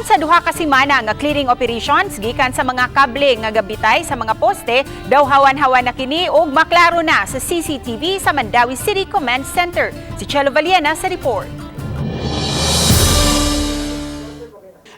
Human sa duha ka semana nga clearing operations gikan sa mga kable nga gabitay sa mga poste, daw hawan-hawan na kini ug maklaro na sa CCTV sa Mandawi City Command Center. Si Chelo Valiena sa report.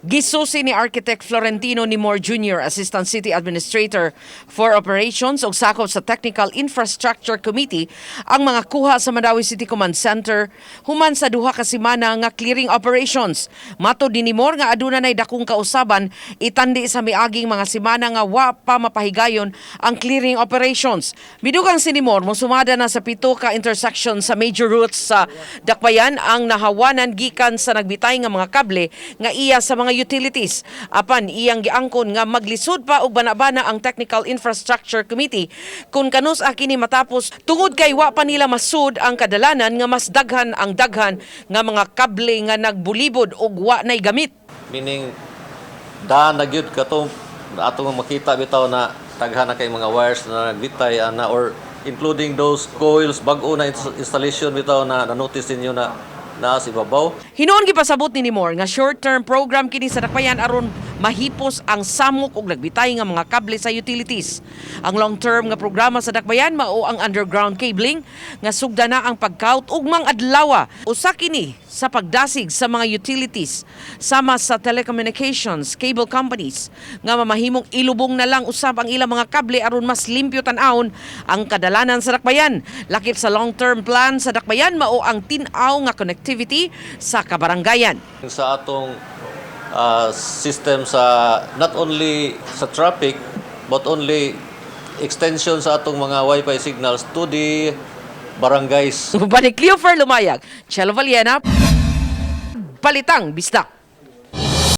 Gisusi ni Architect Florentino Nimor Jr., Assistant City Administrator for Operations ug sakop sa Technical Infrastructure Committee ang mga kuha sa Mandawi City Command Center human sa duha ka semana nga clearing operations. Matod ni Nimor nga aduna nay dakong kausaban itandi sa miaging mga semana nga wa pa mapahigayon ang clearing operations. Bidugang si Nimor mosumada na sa pito ka intersection sa major routes sa Dakbayan ang nahawanan gikan sa nagbitay nga mga kable nga iya sa mga utilities. Apan iyang giangkon nga maglisod pa og banabana ang Technical Infrastructure Committee kung kanus kini matapos tungod kay wa pa nila masud ang kadalanan nga mas daghan ang daghan nga mga kable nga nagbulibod og wa nay gamit. Meaning daan na gyud katong atong makita bitaw na daghan na kay mga wires na nagbitay ana or including those coils bag-o na installation bitaw na notice ninyo na si babaw. Hinuon gipasabot ni Nimor nga short-term program kini sa Dakbayan aron mahipos ang samok ug nagbitay nga mga kable sa utilities. Ang long-term nga programa sa Dakbayan mao ang underground cabling nga sugda na ang pagkaut ug adlaw. Usa kini sa pagdasig sa mga utilities sama sa telecommunications cable companies nga mamahimong ilubong na lang usab ang ilang mga kable aron mas limpyo tan-awon ang kadalanan sa Dakbayan. Lakip sa long-term plan sa Dakbayan mao ang tin-aw nga connectivity sa kabarangayan. Sa atong system sa not only sa traffic but only extension sa atong mga Wi-Fi signals to the barangays. Balik Cleofer Lumayag, Chelo Valiena, Balitang Bisdak.